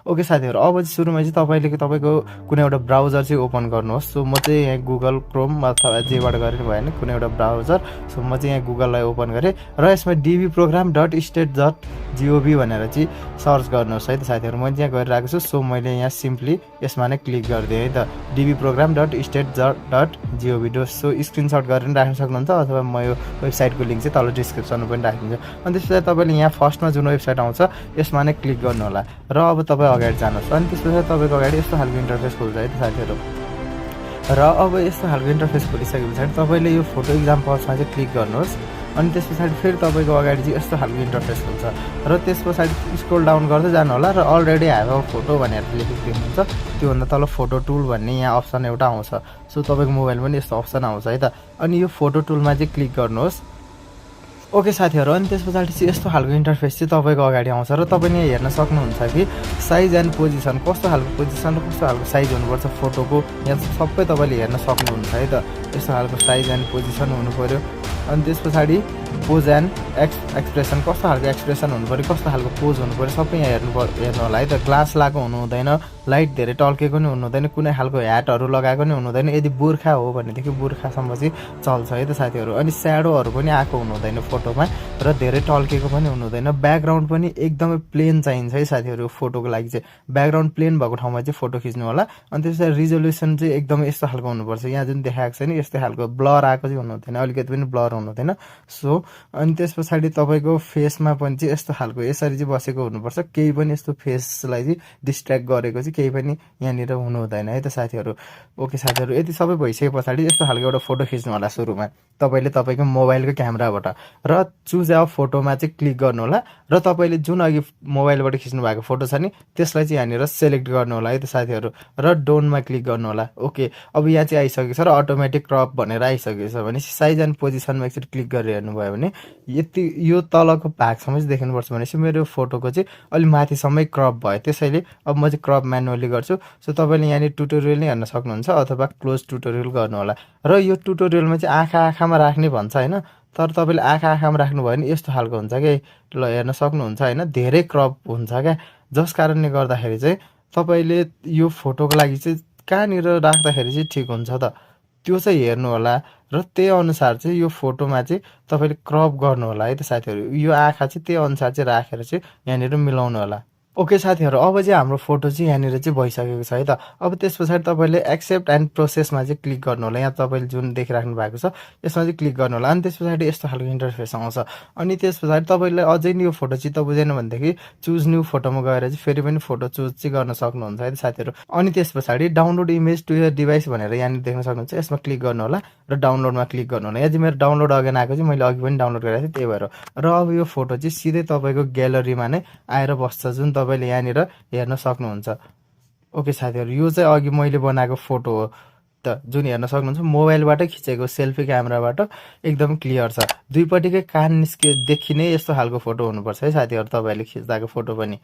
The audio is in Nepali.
ओके साथीहरु, अब चाहिँ सुरुमा चाहिँ तपाईको कुनै एउटा ब्राउजर चाहिँ ओपन गर्नुहोस्। सो म चाहिँ यहाँ गुगल क्रोम अथवा जेबाट गरे पनि भएन, कुनै एउटा ब्राउजर। सो म चाहिँ यहाँ गुगललाई ओपन गरेँ र यसमा dbprogram.state.gov भनेर चाहिँ सर्च गर्नुहोस् है त साथीहरु। मैले यहाँ गरिरहेको छु। सो मैले यहाँ सिम्पली यसमा नै क्लिक गरिदिएँ है त, dbprogram.state.gov। सो स्क्रिनशट गरेर राख्न सक्नुहुन्छ अथवा म यो वेबसाइटको लिंक चाहिँ तल डिस्क्रिप्सनमा पनि राखिदिन्छु। अनि त्यसपछि तपाईले यहाँ फर्स्टमा जुन वेबसाइट आउँछ यसमा नै क्लिक गर्नु होला र अब तपाई अगाडि जानुहोस्। अनि त्यसपछि तपाईको अगाडि यस्तो खालको इन्टरफेस खुल्छ है त साथीहरु। र अब यस्तो खालको इन्टरफेस खोलिसकेपछि तपाईले यो फोटो एक्जाम्पल्समा चाहिँ क्लिक गर्नुहोस्। अनि त्यसपछि फेरि तपाईको अगाडि चाहिँ यस्तो खालको इन्टरफेस हुन्छ र त्यसपछि स्क्रोल डाउन गर्दै जानु होला र अलरेडी हैव अ फोटो भनेर लेखेको देख्नुहुन्छ। त्यो भन्दा तल फोटो टुल भन्ने यहाँ अप्सन एउटा आउँछ। सो तपाईको मोबाइल पनि यस्तो अप्सन आउँछ है त। अनि यो फोटो टुलमा चाहिँ क्लिक गर्नुहोस्। ओके साथीहरु, अनि त्यसपछि चाहिँ यस्तो खालको इन्टरफेस चाहिँ तपाईको अगाडि आउँछ र तपाईले यहाँ हेर्न सक्नुहुन्छ कि साइज एन्ड पोजिसन, कस्तो खालको पोजिसन र कस्तो खालको साइज हुनुपर्छ फोटोको, यहाँ सबै तपाईले हेर्न सक्नुहुन्छ है त। यस्तो खालको साइज एन्ड पोजिसन हुनु पर्यो। अनि त्यसपछि पोज एन्ड एक्सप्रेसन, कस्तो खालको एक्सप्रेसन हुनु पर्यो, कस्तो खालको पोज हुनु पर्यो, सबै यहाँ हेर्नु होला है त। ग्लास लागेको हुनु हुँदैन, लाइट धेरै टल्केको नि हुनु हुँदैन, कुनै खालको ह्याटहरु लगाएको नि हुनु हुँदैन। यदि बुर्खा हो भनेदेखि बुर्खासम्म चाहिँ चल्छ है त साथीहरु। अनि स्याडोहरु पनि आएको हुनु हुँदैन फोटोमा र धेरै टल्केको पनि हुनु हुँदैन। ब्याकग्राउन्ड पनि एकदमै प्लेन चाहिन्छ है साथीहरु फोटोको लागि चाहिँ। ब्याकग्राउन्ड प्लेन भएको ठाउँमा चाहिँ फोटो खिच्नु होला। अनि त्यसपछि रिजोल्युसन चाहिँ एकदमै यस्तो खालको हुनुपर्छ। यहाँ जुन देखाएको छ नि यस्तो खालको ब्लर आएको चाहिँ हुनु हुँदैन, अलिकति पनि ब्लर हुनु हुँदैन। सो अनि त्यसपछि तपाईको फेसमा पनि चाहिँ यस्तो खालको यसरी चाहिँ बसेको हुनुपर्छ। केही पनि यस्तो फेसलाई चाहिँ डिस्ट्र्याक्ट गरेको चाहिँ केही पनि यहाँनिर हुनु हुँदैन है त साथीहरु। ओके साथीहरु, यति सबै भइसकेपछि यस्तो खालको एउटा फोटो खिच्नु होला सुरुमा तपाईले तपाईको मोबाइलको क्यामेराबाट र चुज अ फोटोमा चाहिँ क्लिक गर्नु होला र तपाईले जुन अघि मोबाइलबाट खिच्नु भएको फोटो छ नि त्यसलाई चाहिँ यहाँनिर सेलेक्ट गर्नु होला है त साथीहरु र डोनमा क्लिक गर्नु होला। ओके, अब यहाँ चाहिँ आइसकेको छ र अटोमेटिक क्रप भनेर आइसकेको छ भने साइज एन्ड पोजिसनमा एकचोटी क्लिक गरेर हेर्नु भयो भने यति यो तलको भागसम्म चाहिँ देख्नुपर्छ भनेपछि मेरो फोटोको चाहिँ अलि माथिसम्मै क्रप भयो। त्यसैले अब म चाहिँ क्रप म्यानुअली गर्छु। सो तपाईले यहाँ ट्युटोरियल नै हेर्न सक्नुहुन्छ अथवा क्लोज ट्युटोरियल गर्नु होला। र यो ट्युटोरियलमा चाहिँ आँखामा राख्ने भन्छ हैन, तर तपाईले आँखामा राख्नु भयो भने यस्तो खालको हुन्छ के, ल हेर्न सक्नुहुन्छ हैन, धेरै क्रप हुन्छ क्या। जस कारणले गर्दाखेरि चाहिँ तपाईले यो फोटोको लागि चाहिँ कहाँनिर राख्दाखेरि चाहिँ ठिक हुन्छ त त्यो चाहिँ हेर्नु होला र त्यही अनुसार चाहिँ यो फोटोमा चाहिँ तपाईले क्रप गर्नु होला है त साथीहरु। यो आँखा चाहिँ त्यही अनुसार चाहिँ राखेर चाहिँ यहाँनिर मिलाउनु होला। ओके साथीहरु, अब चाहिँ हाम्रो फोटो चाहिँ यहाँनिर चाहिँ भइसकेको छ है त। अब त्यसपछि तपाईले एक्सेप्ट एन्ड प्रोसेसमा चाहिँ क्लिक गर्नु होला। यहाँ तपाईले जुन देखिराख्नु भएको छ यसमा चाहिँ क्लिक गर्नु होला। अनि त्यसपछि यस्तो खालको इन्टरफेस आउँछ। अनि त्यसपछि तपाईले अझै नि यो फोटो चित्त बुझेन भनेदेखि चुज न्यू फोटोमा गएर चाहिँ फेरि पनि फोटो चुज चाहिँ गर्न सक्नुहुन्छ है त साथीहरु। अनि त्यसपछि download image to your device भनेर यहाँ देख्न सक्नुहुन्छ। यसमा क्लिक गर्नु होला र डाउनलोडमा क्लिक गर्नु होला। यहाँ चाहिँ मेरो डाउनलोड अगाडि आएको चाहिँ मैले अघि पनि डाउनलोड गरेको थिएँ त्यही भएर। र अब यो फोटो चाहिँ सिधै तपाईको ग्यालरीमा नै आएर बस्छ जुन तपाईले यहाँनिर हेर्न सक्नुहुन्छ। ओके साथीहरु, यो चाहिँ अघि मैले बनाएको फोटो हो त जुन हेर्न सक्नुहुन्छ मोबाइलबाटै खिचेको सेल्फी क्यामेराबाट एकदम क्लियर छ। दुईपट्टिकै कान देखिने यस्तो खालको फोटो हुनुपर्छ है साथीहरु तपाईहरुले खिच्दाको फोटो पनि।